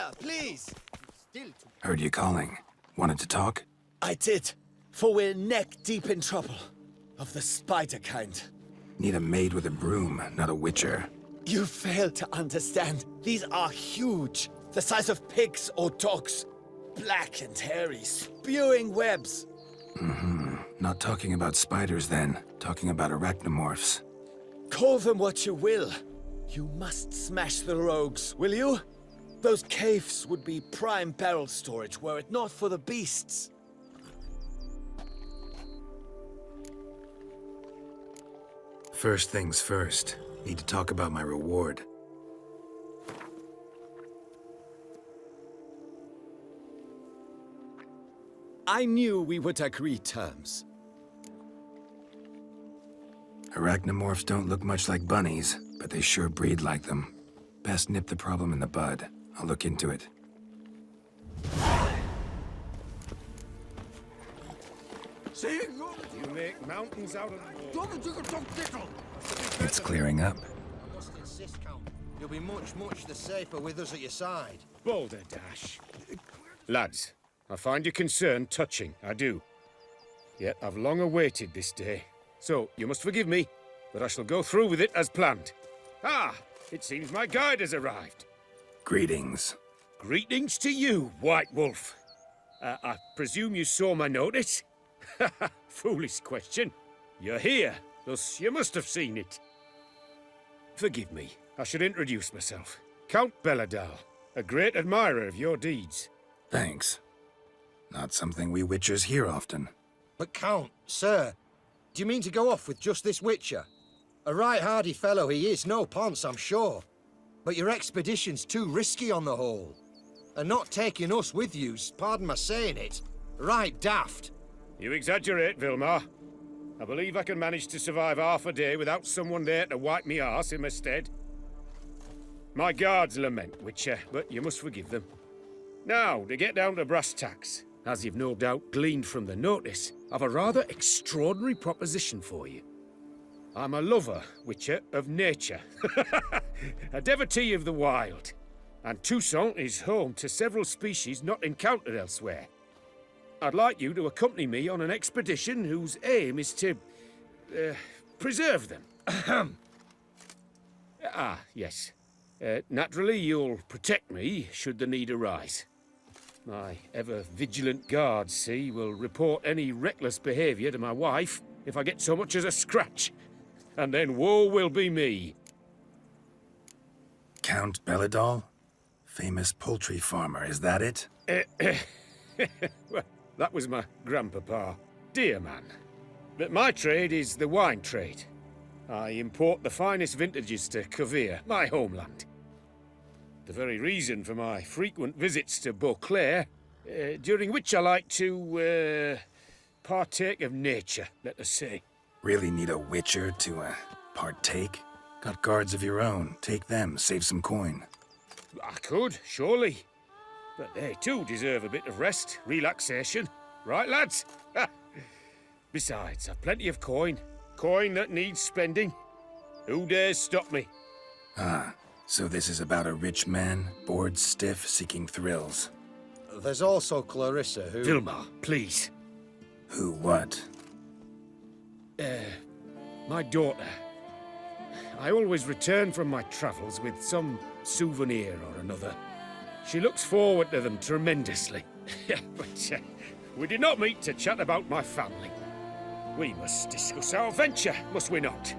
there, please! Heard you calling. Wanted to talk? I did, for we're neck-deep in trouble. Of the spider kind. Need a maid with a broom, not a witcher. You fail to understand. These are huge. The size of pigs or dogs. Black and hairy, spewing webs. Not talking about spiders then. Talking about arachnomorphs. Call them what you will. You must smash the rogues, will you? Those caves would be prime barrel storage were it not for the beasts. First things first. Need to talk about my reward. I knew we would agree terms. Arachnomorphs don't look much like bunnies, but they sure breed like them. Best nip the problem in the bud. I'll look into it. You make mountains out of... It's clearing up. I must insist, Count. You'll be much the safer with us at your side. Boulder Dash. Lads, I find your concern touching, I do. Yet I've long awaited this day. So, you must forgive me, but I shall go through with it as planned. Ah, it seems my guide has arrived. Greetings. Greetings to you, White Wolf. I presume you saw my notice? Foolish question. You're here, thus you must have seen it. Forgive me, I should introduce myself. Count Beledal, a great admirer of your deeds. Thanks. Not something we witchers hear often. But Count, sir, do you mean to go off with just this witcher? A right hardy fellow he is, no ponce, I'm sure. But your expedition's too risky on the whole. And not taking us with you's, pardon my saying it, right daft. You exaggerate, Vilmar. I believe I can manage to survive half a day without someone there to wipe me arse in my stead. My guards lament, Witcher, but you must forgive them. Now, to get down to brass tacks, as you've no doubt gleaned from the notice, I've a rather extraordinary proposition for you. I'm a lover, Witcher, of nature. A devotee of the wild. And Toussaint is home to several species not encountered elsewhere. I'd like you to accompany me on an expedition whose aim is to... preserve them. Yes. Naturally, you'll protect me should the need arise. My ever-vigilant guards, see, will report any reckless behavior to my wife if I get so much as a scratch. And then woe will be me. Count Beledal? Famous poultry farmer, is that it? Well, that was my grandpapa. Dear man. But my trade is the wine trade. I import the finest vintages to Cavere, my homeland. The very reason for my frequent visits to Beauclair, during which I like to, partake of nature, let us say. Really need a witcher to, partake? Got guards of your own. Take them, save some coin. I could, surely. But they too deserve a bit of rest, relaxation. Right, lads? Besides, I've plenty of coin. Coin that needs spending. Who dares stop me? Ah, so this is about a rich man, bored stiff, seeking thrills. There's also Clarissa, who... Vilmar, please. Who what? My daughter. I always return from my travels with some souvenir or another. She looks forward to them tremendously. But we did not meet to chat about my family. We must discuss our venture, must we not?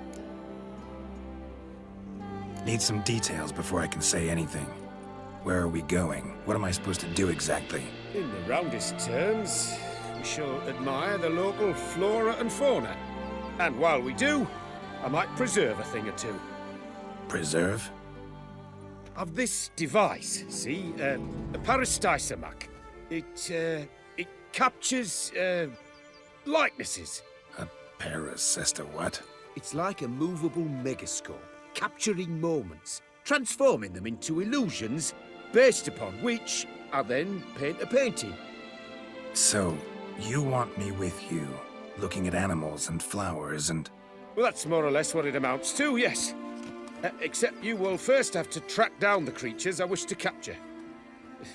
Need some details before I can say anything. Where are we going? What am I supposed to do exactly? In the roundest terms, we shall admire the local flora and fauna. And while we do, I might preserve a thing or two. Preserve? Of this device, see, a parastysamac. It captures, likenesses. A parasesta what? It's like a movable megascope, capturing moments, transforming them into illusions, based upon which I then paint a painting. So, you want me with you, looking at animals and flowers and... Well, that's more or less what it amounts to, yes. Except you will first have to track down the creatures I wish to capture.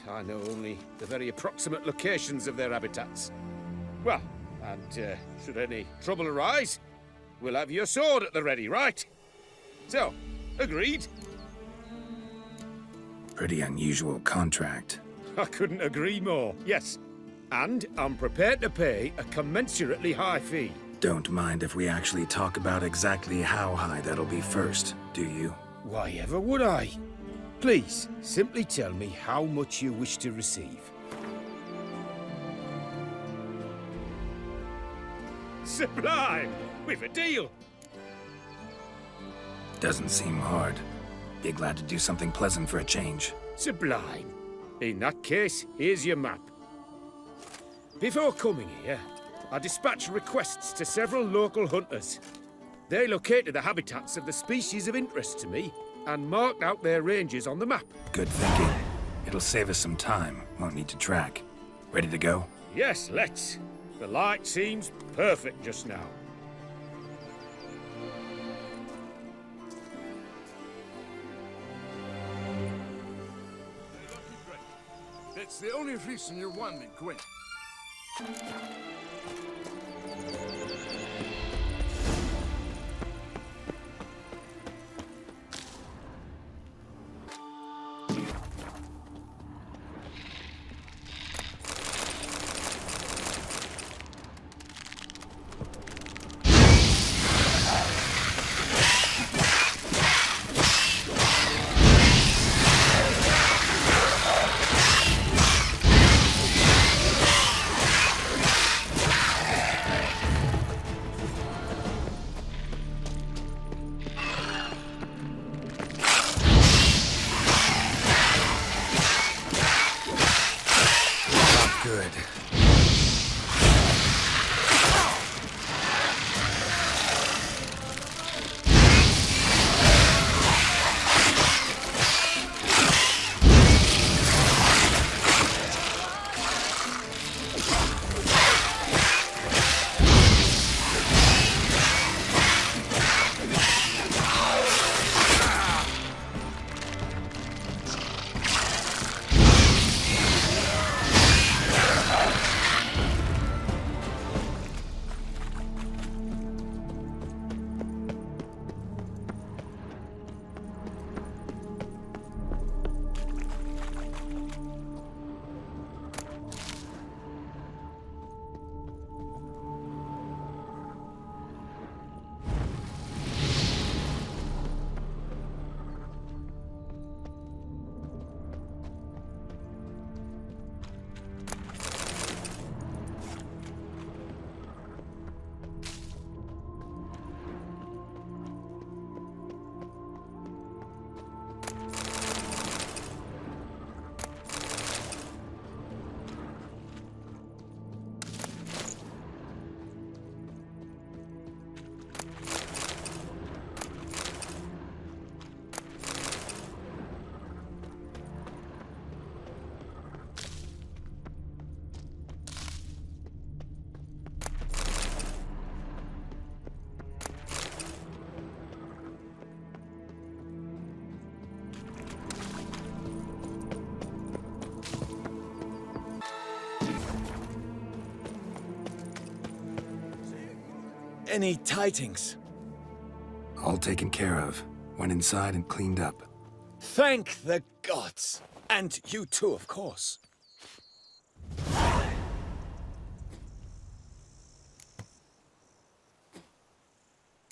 I know only the very approximate locations of their habitats. Well, and should any trouble arise, we'll have your sword at the ready, right? So, agreed? Pretty unusual contract. I couldn't agree more, yes. And I'm prepared to pay a commensurately high fee. Don't mind if we actually talk about exactly how high that'll be first, do you? Why ever would I? Please, simply tell me how much you wish to receive. Sublime! We've a deal! Doesn't seem hard. Be glad to do something pleasant for a change. Sublime. In that case, here's your map. Before coming here, I dispatched requests to several local hunters. They located the habitats of the species of interest to me and marked out their ranges on the map. Good thinking. It'll save us some time. Won't need to track. Ready to go? Yes, let's. The light seems perfect just now. That's the only reason you want me, Quinn. Good. Any tidings? All taken care of. Went inside and cleaned up. Thank the gods! And you too, of course.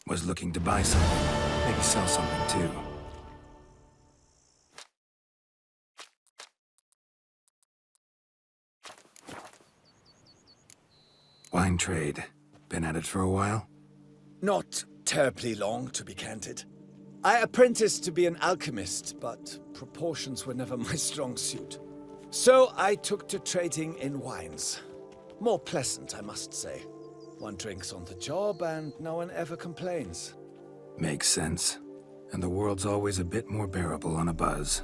Was looking to buy something. Maybe sell something too. Wine trade. Been at it for a while? Not terribly long, to be candid. I apprenticed to be an alchemist, but proportions were never my strong suit. So I took to trading in wines. More pleasant, I must say. One drinks on the job and no one ever complains. Makes sense. And the world's always a bit more bearable on a buzz.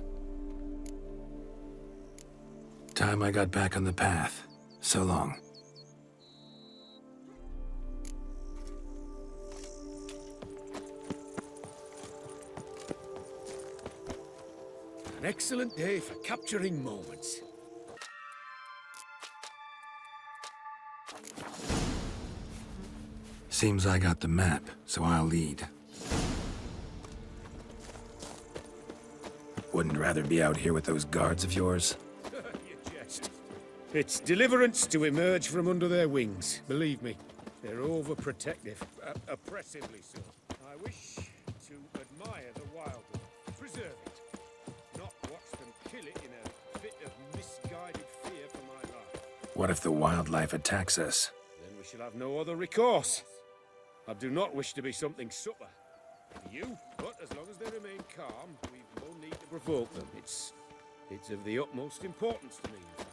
Time I got back on the path. So long. An excellent day for capturing moments. Seems I got the map, so I'll lead. Wouldn't rather be out here with those guards of yours? You jest. It's deliverance to emerge from under their wings. Believe me, they're overprotective, oppressively so. I wish to admire the wild one, preserve it, not watch them kill it in a fit of misguided fear for my life. What if the wildlife attacks us? Then we shall have no other recourse. I do not wish to be something supper to you, but as long as they remain calm, we've no need to provoke them. It's of the utmost importance to me, in fact.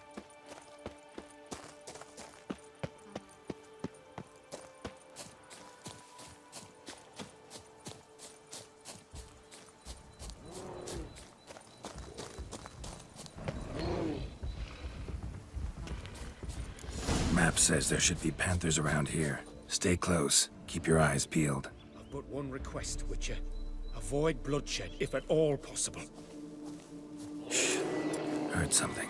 Map says there should be panthers around here. Stay close. Keep your eyes peeled. I've but one request, Witcher. Avoid bloodshed, if at all possible. Shh. Heard something.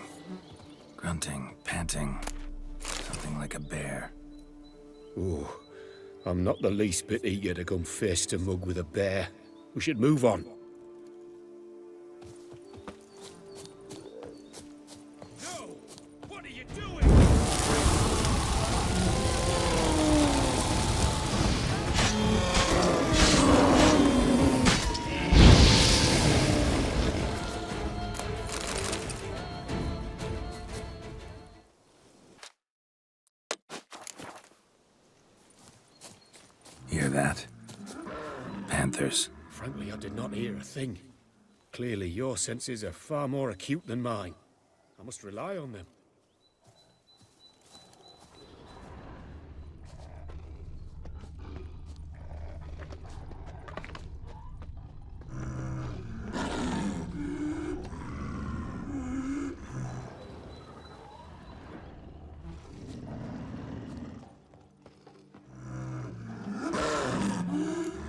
Grunting, panting. Something like a bear. Ooh, I'm not the least bit eager to come face to mug with a bear. We should move on. No! What are you doing? Hear that? Panthers. Frankly, I did not hear a thing. Clearly, your senses are far more acute than mine. I must rely on them.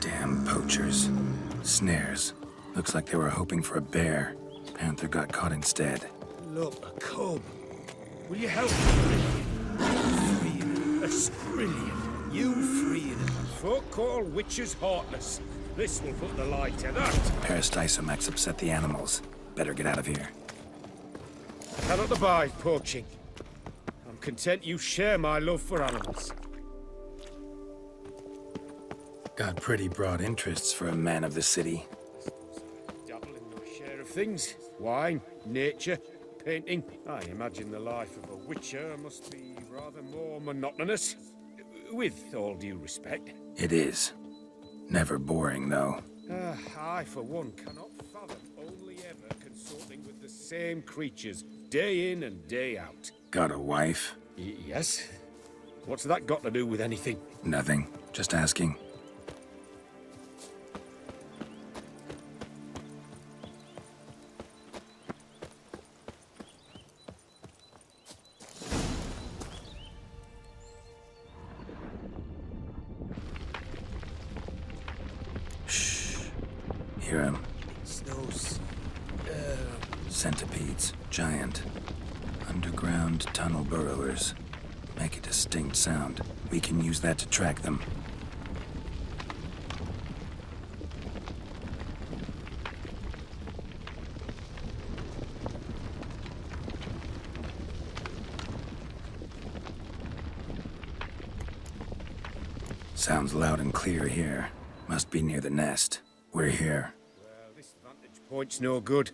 Damn poachers. Snares. Looks like they were hoping for a bear. Panther got caught instead. Look, a cub. Will you help me? You freeing a Skrillion. You freeing him. Folk call witches heartless. This will put the lie to that. Parastysomax upset the animals. Better get out of here. I cannot abide poaching. I'm content you share my love for animals. Got pretty broad interests for a man of the city. Dabble in my share of things. Wine, nature, painting. I imagine the life of a witcher must be rather more monotonous. With all due respect. It is. Never boring, though. I, for one, cannot fathom only ever consorting with the same creatures, day in and day out. Got a wife? Yes? What's that got to do with anything? Nothing. Just asking. Hear him. It's those... Centipedes. Giant. Underground tunnel burrowers. Make a distinct sound. We can use that to track them. Sounds loud and clear here. Must be near the nest. We're here. Well, this vantage point's no good.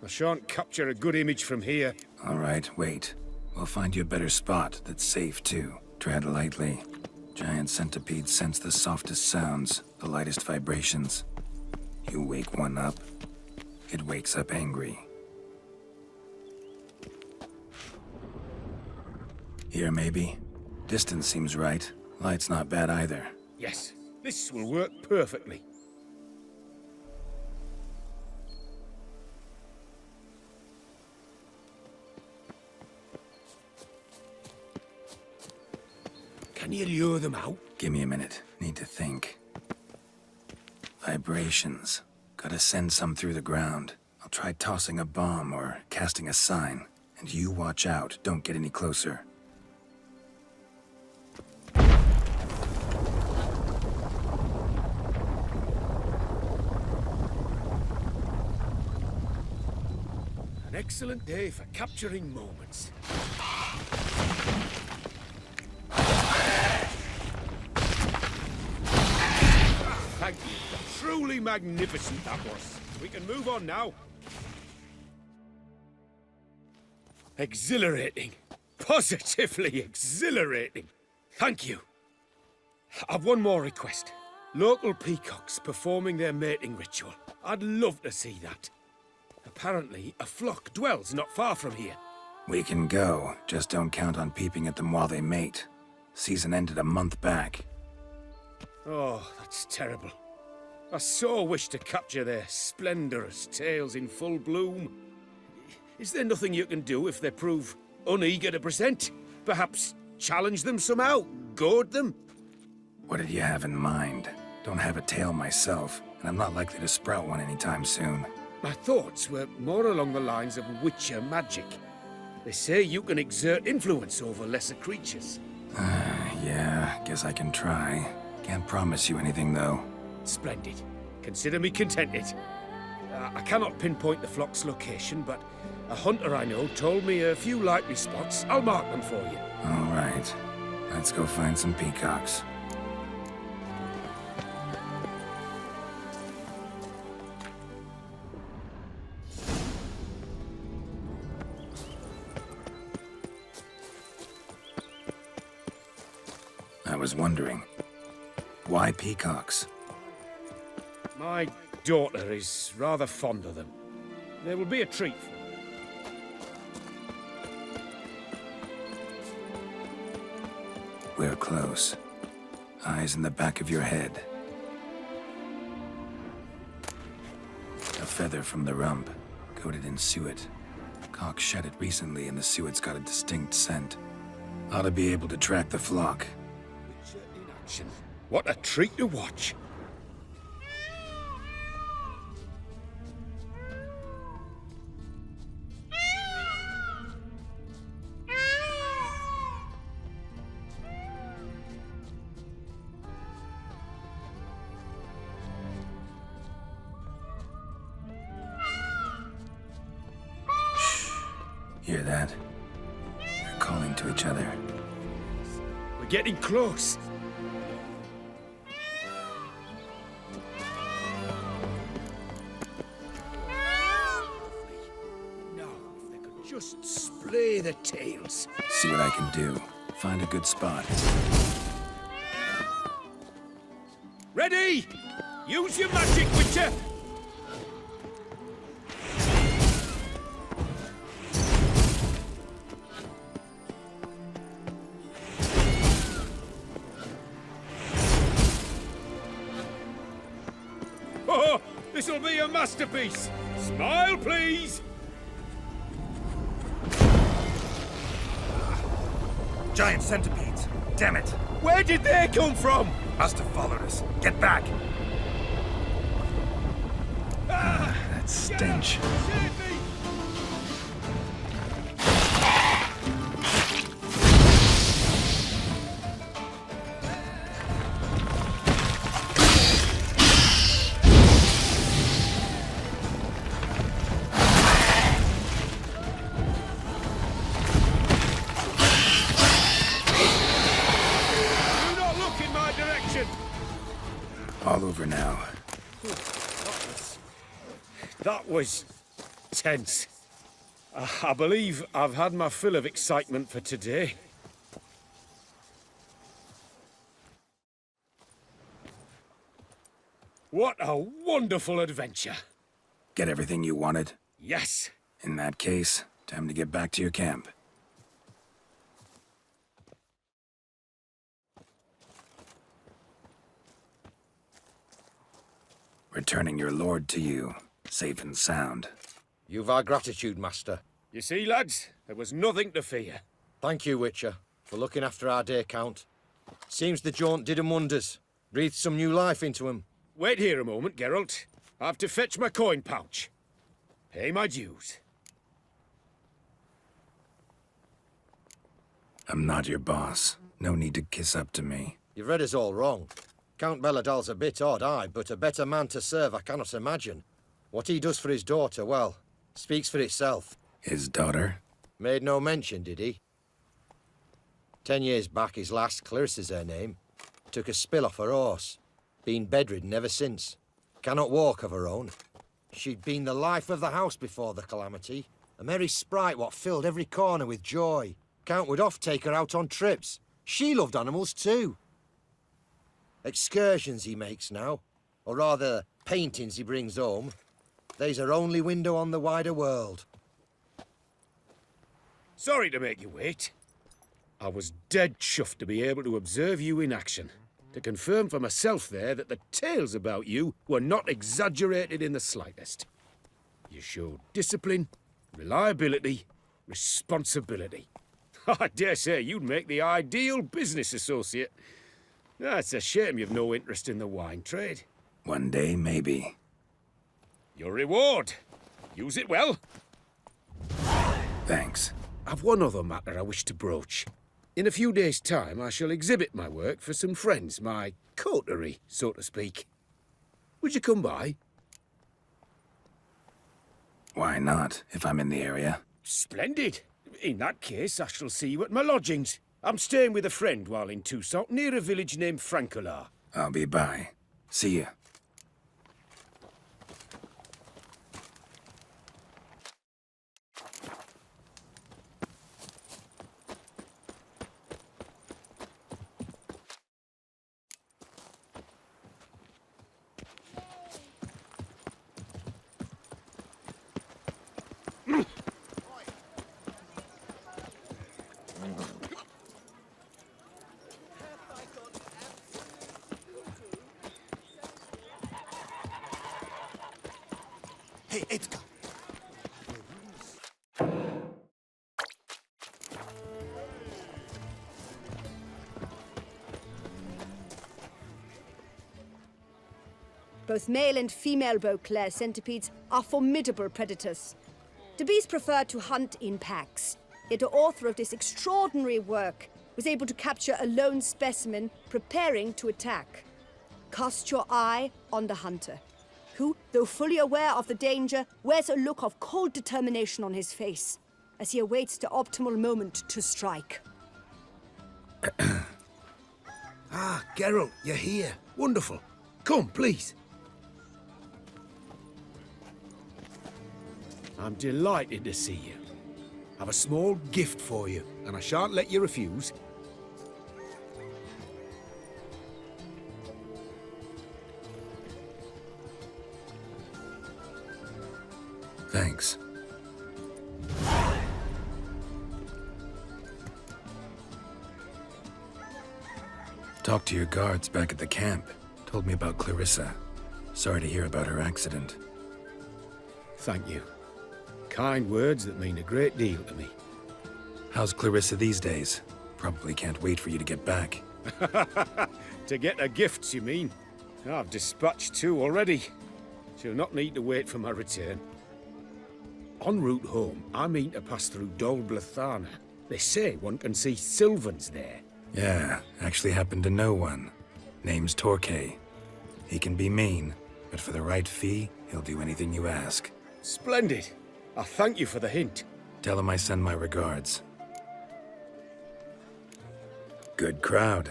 I shan't capture a good image from here. All right, wait. We'll find you a better spot that's safe, too. Tread lightly. Giant centipedes sense the softest sounds, the lightest vibrations. You wake one up, it wakes up angry. Here, maybe? Distance seems right. Light's not bad either. Yes, this will work perfectly. Can you lure them out? Give me a minute. Need to think. Vibrations. Gotta send some through the ground. I'll try tossing a bomb or casting a sign. And you watch out, don't get any closer. An excellent day for capturing moments. Thank you. Truly magnificent that was. We can move on now. Exhilarating. Positively exhilarating. Thank you. I've one more request. Local peacocks performing their mating ritual. I'd love to see that. Apparently, a flock dwells not far from here. We can go, just don't count on peeping at them while they mate. Season ended a month back. Oh, that's terrible. I so wish to capture their splendorous tails in full bloom. Is there nothing you can do if they prove uneager to present? Perhaps challenge them somehow? Goad them? What did you have in mind? Don't have a tail myself, and I'm not likely to sprout one anytime soon. My thoughts were more along the lines of Witcher magic. They say you can exert influence over lesser creatures. Yeah, guess I can try. Can't promise you anything, though. Splendid. Consider me contented. I cannot pinpoint the flock's location, but a hunter I know told me a few likely spots. I'll mark them for you. All right. Let's go find some peacocks. I was wondering, why peacocks? My daughter is rather fond of them. They will be a treat for her. We're close. Eyes in the back of your head. A feather from the rump, coated in suet. Cock shed it recently and the suet's got a distinct scent. Ought to be able to track the flock. Witcher in action. What a treat to watch. Hear that? They're calling to each other. We're getting close. Now, if they could just splay their tails. See what I can do. Find a good spot. Ready? Use your magic, Witcher! Oh, this'll be a masterpiece! Smile, please! Giant centipedes! Damn it! Where did they come from? Must have followed us. Get back! That stench. Save me! Do not look in my direction! All over now. That was tense. I believe I've had my fill of excitement for today. What a wonderful adventure. Get everything you wanted? Yes. In that case, time to get back to your camp. Returning your lord to you, safe and sound. You've our gratitude, Master. You see, lads, there was nothing to fear. Thank you, Witcher, for looking after our day count. Seems the jaunt did 'em wonders. Breathed some new life into 'em. Wait here a moment, Geralt. I have to fetch my coin pouch. Pay my dues. I'm not your boss. No need to kiss up to me. You've read us all wrong. Count Beledal's a bit odd, aye, but a better man to serve I cannot imagine. What he does for his daughter, well, speaks for itself. His daughter? Made no mention, did he? 10 years back, his last, Clarissa's her name, took a spill off her horse. Been bedridden ever since. Cannot walk of her own. She'd been the life of the house before the calamity. A merry sprite what filled every corner with joy. Count would oft take her out on trips. She loved animals too. Excursions he makes now, or rather, paintings he brings home. They's her only window on the wider world. Sorry to make you wait. I was dead chuffed to be able to observe you in action. To confirm for myself there that the tales about you were not exaggerated in the slightest. You showed discipline, reliability, responsibility. I dare say you'd make the ideal business associate. It's a shame you've no interest in the wine trade. One day, maybe. Your reward. Use it well. Thanks. I've one other matter I wish to broach. In a few days' time, I shall exhibit my work for some friends, my coterie, so to speak. Would you come by? Why not, if I'm in the area? Splendid. In that case, I shall see you at my lodgings. I'm staying with a friend while in Tucson, near a village named Francolar. I'll be by. See ya. Hey, Edgar. Both male and female Beauclair centipedes are formidable predators. The bees prefer to hunt in packs, yet the author of this extraordinary work was able to capture a lone specimen preparing to attack. Cast your eye on the hunter, who, though fully aware of the danger, wears a look of cold determination on his face as he awaits the optimal moment to strike. Ah, Geralt, you're here. Wonderful. Come, please. I'm delighted to see you. I've a small gift for you, and I shan't let you refuse. Thanks. Talked to your guards back at the camp. Told me about Clarissa. Sorry to hear about her accident. Thank you. Kind words that mean a great deal to me. How's Clarissa these days? Probably can't wait for you to get back. To get her gifts, you mean? I've dispatched 2 already. She'll not need to wait for my return. En route home, I mean to pass through Dol Blathana. They say one can see Sylvans there. Yeah, actually happen to know one. Name's Torquay. He can be mean, but for the right fee, he'll do anything you ask. Splendid. I thank you for the hint. Tell him I send my regards. Good crowd.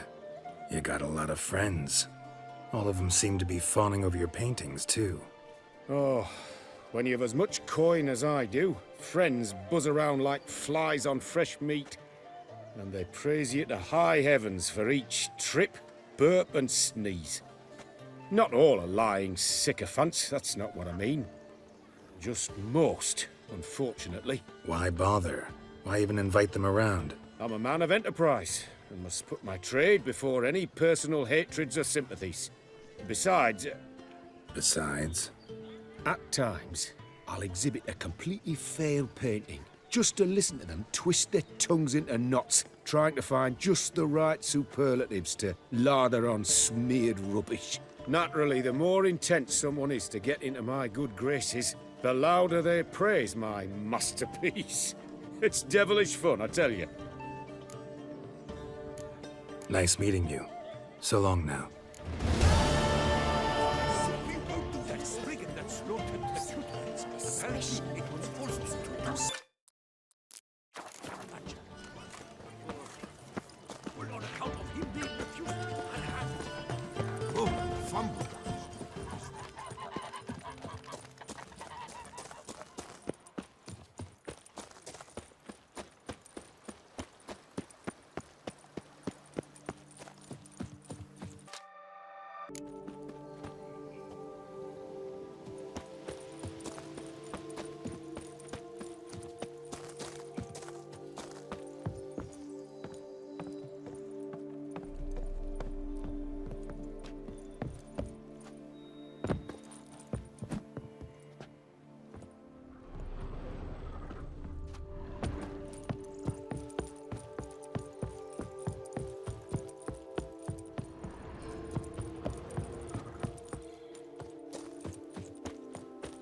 You got a lot of friends. All of them seem to be fawning over your paintings, too. Oh, when you have as much coin as I do, friends buzz around like flies on fresh meat. And they praise you to high heavens for each trip, burp and sneeze. Not all are lying sycophants, that's not what I mean. Just most, unfortunately. Why bother? Why even invite them around? I'm a man of enterprise, and must put my trade before any personal hatreds or sympathies. Besides, at times, I'll exhibit a completely failed painting, just to listen to them twist their tongues into knots, trying to find just the right superlatives to lather on smeared rubbish. Naturally, the more intent someone is to get into my good graces, the louder they praise my masterpiece. It's devilish fun, I tell you. Nice meeting you. So long now.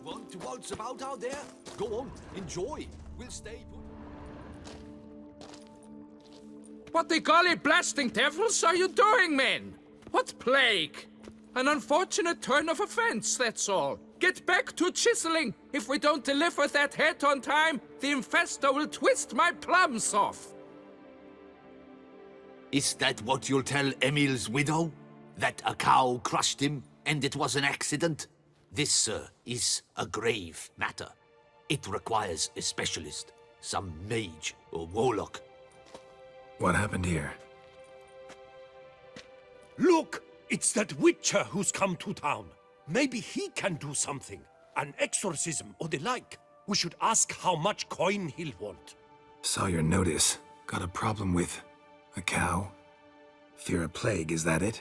Want to waltz about out there? Go on, enjoy. We'll stay put. What the golly blasting devils are you doing, men? What plague? An unfortunate turn of offense, that's all. Get back to chiseling. If we don't deliver that head on time, the infestor will twist my plums off. Is that what you'll tell Emil's widow? That a cow crushed him and it was an accident? This, sir, is a grave matter. It requires a specialist, some mage or warlock. What happened here? Look! It's that witcher who's come to town. Maybe he can do something. An exorcism or the like. We should ask how much coin he'll want. Saw your notice. Got a problem with a cow? Fear a plague, is that it?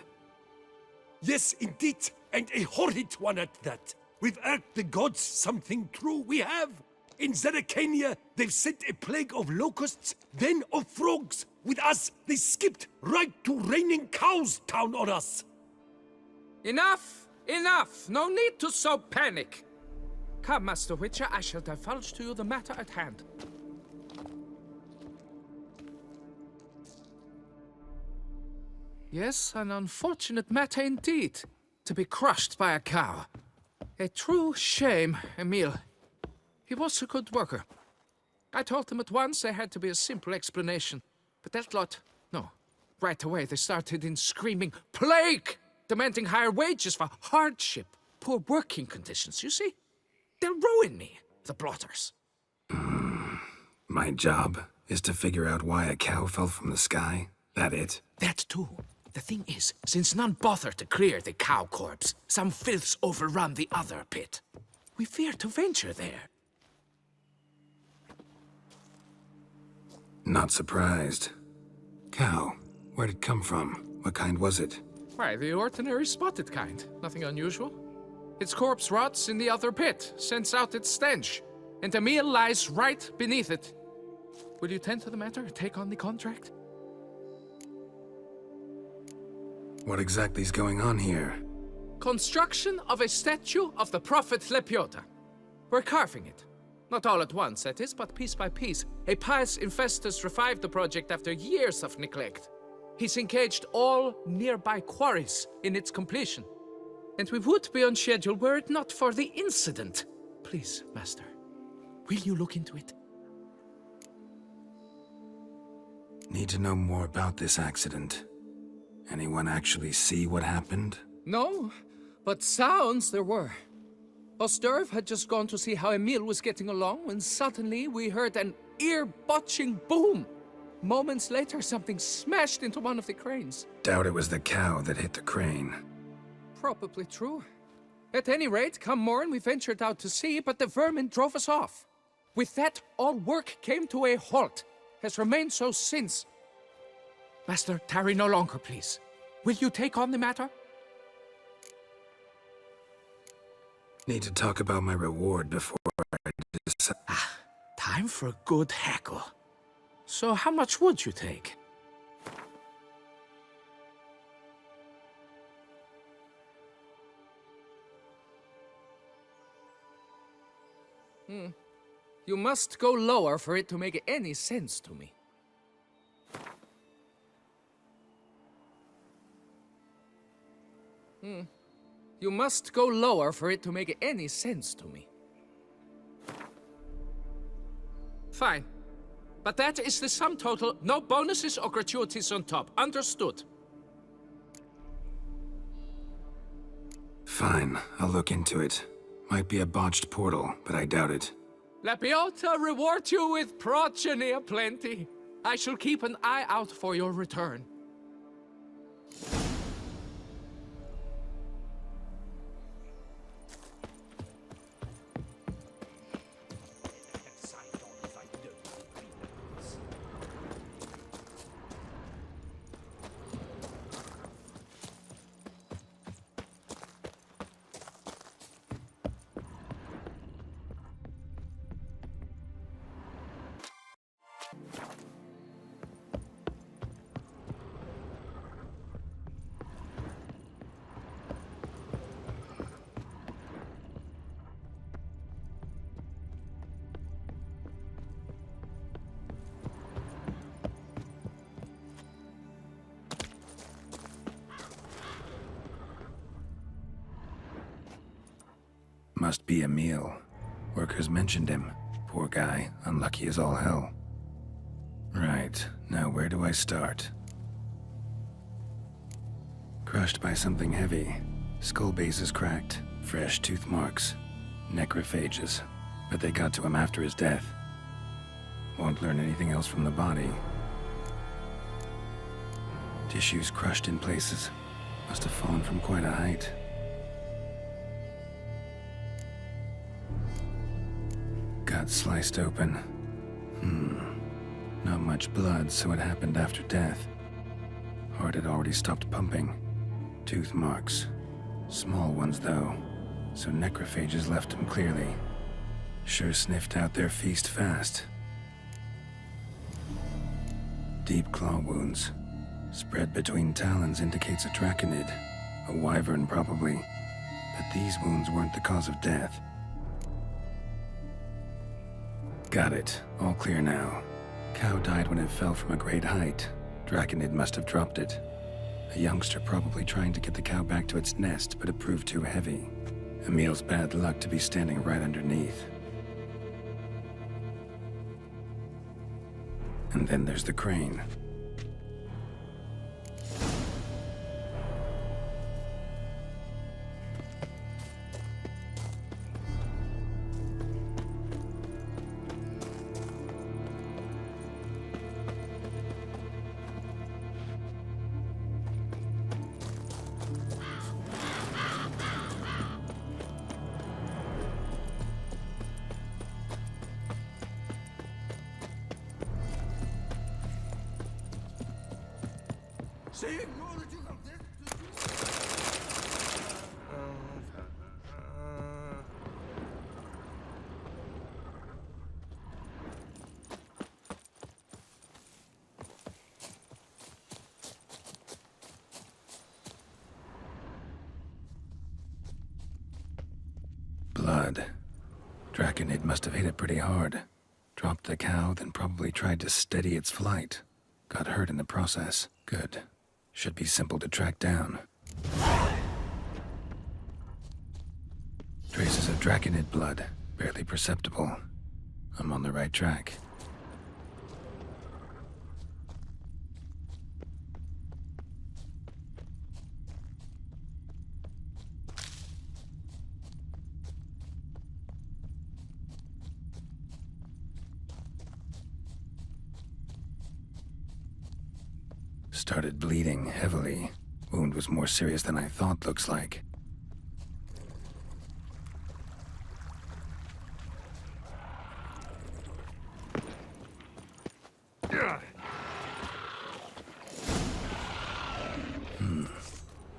Yes, indeed. And a horrid one at that. We've irked the gods something true, we have. In Zeracania, they've sent a plague of locusts, then of frogs. With us, they skipped right to raining cows down on us. Enough! Enough! No need to so panic! Come, Master Witcher, I shall divulge to you the matter at hand. Yes, an unfortunate matter indeed. To be crushed by a cow. A true shame, Emil. He was a good worker. I told him at once there had to be a simple explanation. But that lot, no. Right away they started in screaming, "Plague!" Demanding higher wages for hardship, poor working conditions, you see? They'll ruin me, the blotters. My job is to figure out why a cow fell from the sky. That it? That too. The thing is, since none bother to clear the cow corpse, some filths overrun the other pit. We fear to venture there. Not surprised. Cow, where'd it come from? What kind was it? Why, the ordinary spotted kind. Nothing unusual. Its corpse rots in the other pit, sends out its stench, and Emil lies right beneath it. Will you tend to the matter, take on the contract? What exactly's going on here? Construction of a statue of the prophet Lepiota. We're carving it. Not all at once, that is, but piece by piece. A pious infestus revived the project after years of neglect. He's engaged all nearby quarries in its completion. And we would be on schedule were it not for the incident. Please, Master, will you look into it? Need to know more about this accident. Anyone actually see what happened? No, but sounds there were. Osterv had just gone to see how Emil was getting along when suddenly we heard an ear-botching boom. Moments later, something smashed into one of the cranes. Doubt it was the cow that hit the crane. Probably true. At any rate, come morn, we ventured out to sea, but the vermin drove us off. With that, all work came to a halt. Has remained so since. Master, tarry no longer, please. Will you take on the matter? Need to talk about my reward before I decide. Time for a good hackle. So how much would you take? You must go lower for it to make any sense to me. You must go lower for it to make any sense to me. Fine. But that is the sum total. No bonuses or gratuities on top. Understood? Fine, I'll look into it. Might be a botched portal, but I doubt it. Lapiota reward you with progeny aplenty. I shall keep an eye out for your return. Must be Emil. Workers mentioned him. Poor guy, unlucky as all hell. Right, now where do I start? Crushed by something heavy. Skull base is cracked. Fresh tooth marks. Necrophages. But they got to him after his death. Won't learn anything else from the body. Tissues crushed in places. Must have fallen from quite a height. Gut sliced open. Not much blood, so it happened after death. Heart had already stopped pumping. Tooth marks. Small ones, though, so necrophages left him clearly. Sure sniffed out their feast fast. Deep claw wounds. Spread between talons indicates a draconid. A wyvern, probably. But these wounds weren't the cause of death. Got it. All clear now. Cow died when it fell from a great height. Draconid must have dropped it. A youngster probably trying to get the cow back to its nest, but it proved too heavy. Emil's bad luck to be standing right underneath. And then there's the crane. Blood. Draconid must have hit it pretty hard. Dropped the cow, then probably tried to steady its flight. Got hurt in the process. Good. Should be simple to track down. Traces of Draconid blood. Barely perceptible. I'm on the right track. Started bleeding heavily. Wound was more serious than I thought, looks like.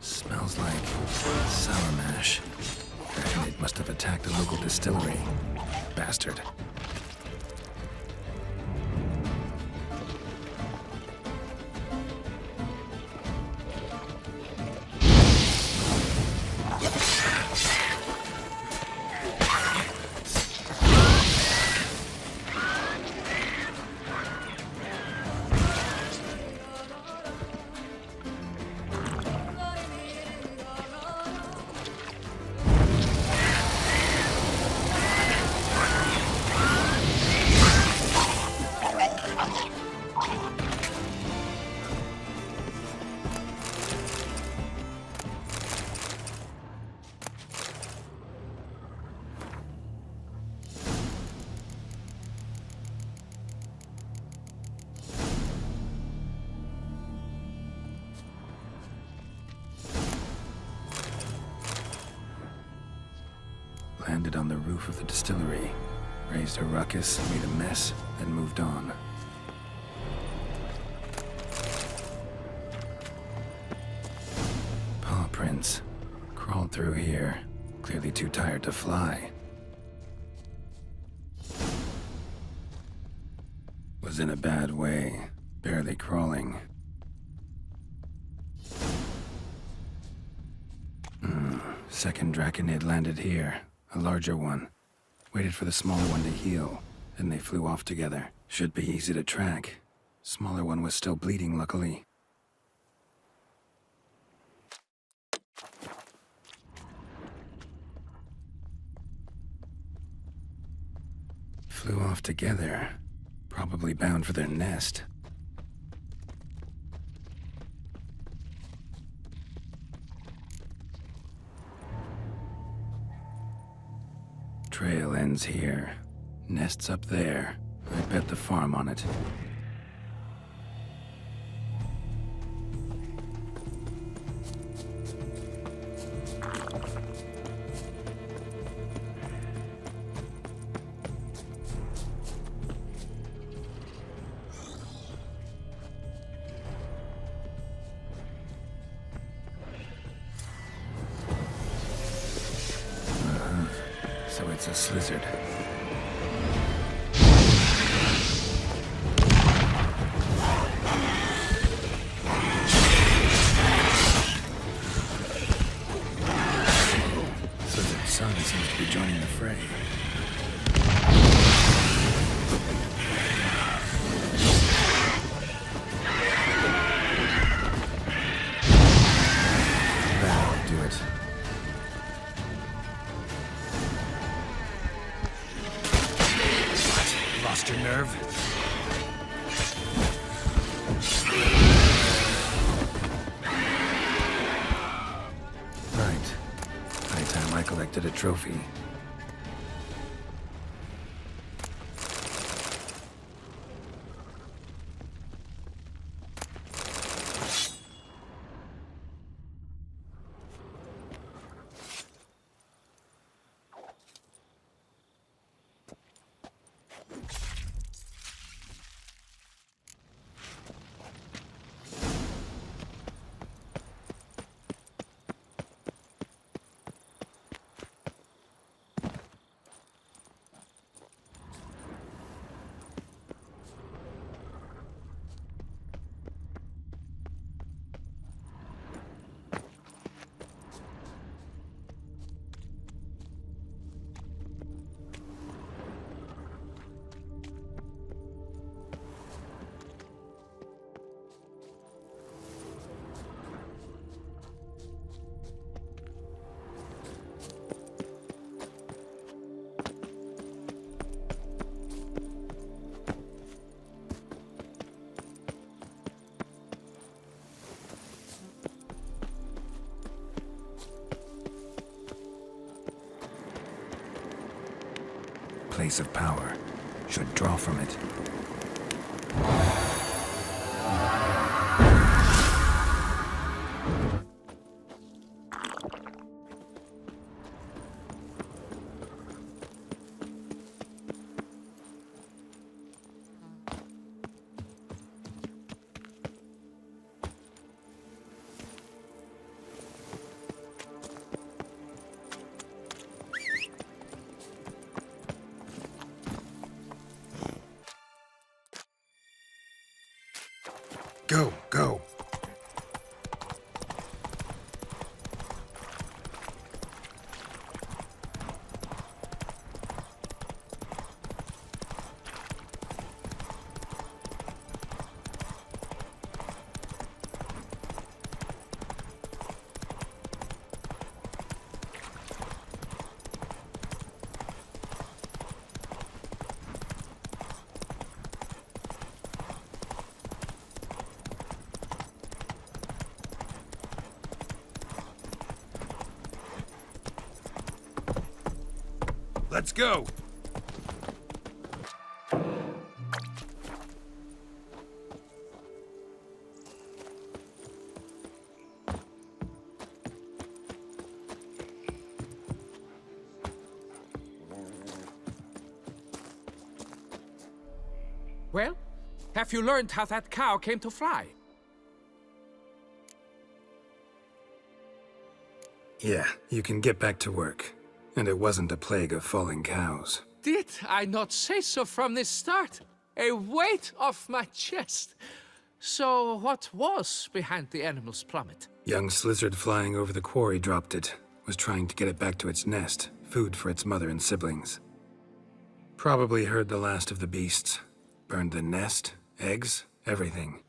Smells like sour mash. Draconid must have attacked a local distillery. Bastard. landed on the roof of the distillery, raised a ruckus, made a mess, then moved on. Paw prints. Crawled through here. Clearly too tired to fly. Was in a bad way. Barely crawling. Second Draconid landed here. A larger one. Waited for the smaller one to heal. Then they flew off together. Should be easy to track. Smaller one was still bleeding, luckily. Flew off together. Probably bound for their nest. Trail ends here. Nest's up there. I bet the farm on it. So it's a slizzard. Slizzard's son seems to be joining the fray. That'll do it. Lost your nerve? Right. High time I collected a trophy. Place of power. Should draw from it. Go, go. Let's go! Well, have you learned how that cow came to fly? Yeah, you can get back to work. And it wasn't a plague of falling cows. Did I not say so from the start? A weight off my chest. So what was behind the animal's plummet? Young lizard flying over the quarry dropped it. Was trying to get it back to its nest. Food for its mother and siblings. Probably heard the last of the beasts. Burned the nest, eggs, everything.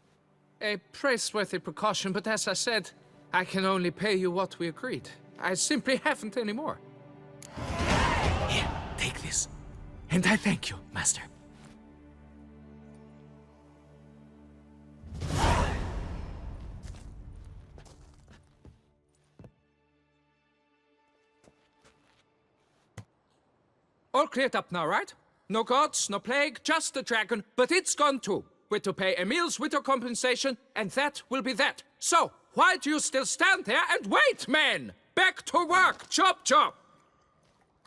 A praiseworthy precaution, but as I said, I can only pay you what we agreed. I simply haven't any more. Here, take this. And I thank you, Master. All cleared up now, right? No gods, no plague, just the dragon, but it's gone too. We're to pay Emil's widow compensation, and that will be that. So, why do you still stand there and wait, men? Back to work! Chop, chop!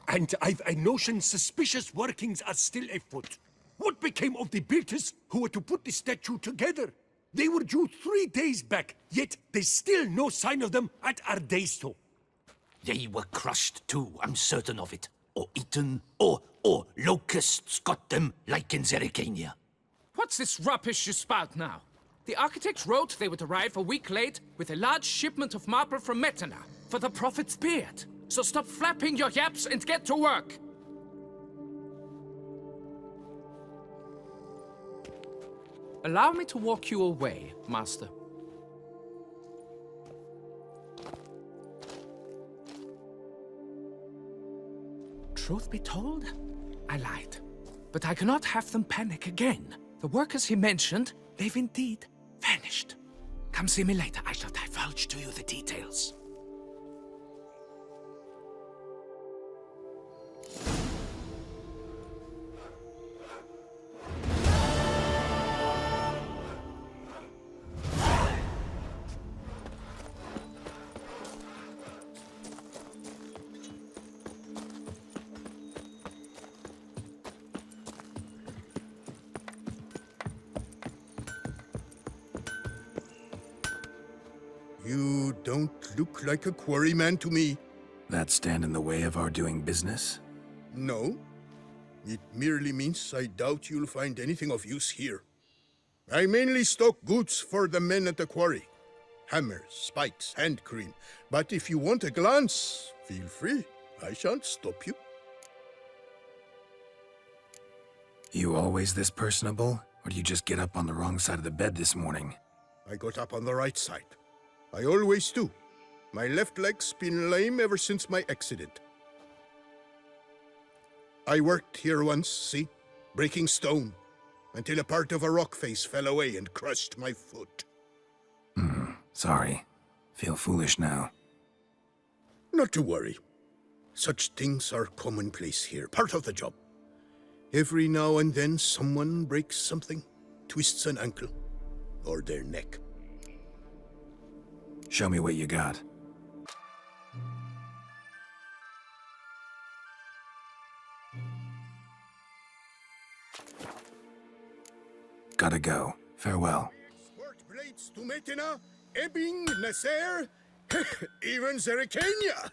And I've a notion suspicious workings are still afoot. What became of the builders who were to put the statue together? They were due 3 days back, yet there's still no sign of them at our daysto. They were crushed too, I'm certain of it. Or eaten, or locusts got them, like in Zerikania. What's this rubbish you spout now? The architect wrote they would arrive a week late with a large shipment of marble from Metana for the prophet's beard. So stop flapping your yaps and get to work. Allow me to walk you away, Master. Truth be told, I lied. But I cannot have them panic again. The workers he mentioned, they've indeed vanished. Come see me later. I shall divulge to you the details. You don't look like a quarryman to me. That stand in the way of our doing business? No. It merely means I doubt you'll find anything of use here. I mainly stock goods for the men at the quarry. Hammers, spikes, hand cream. But if you want a glance, feel free. I shan't stop you. You always this personable? Or do you just get up on the wrong side of the bed this morning? I got up on the right side. I always do. My left leg's been lame ever since my accident. I worked here once, see? Breaking stone. Until a part of a rock face fell away and crushed my foot. Sorry. Feel foolish now. Not to worry. Such things are commonplace here, part of the job. Every now and then someone breaks something, twists an ankle, or their neck. Show me what you got. Gotta go. Farewell. Export blades to Metana, Ebbing, Nasser, even Zerikania.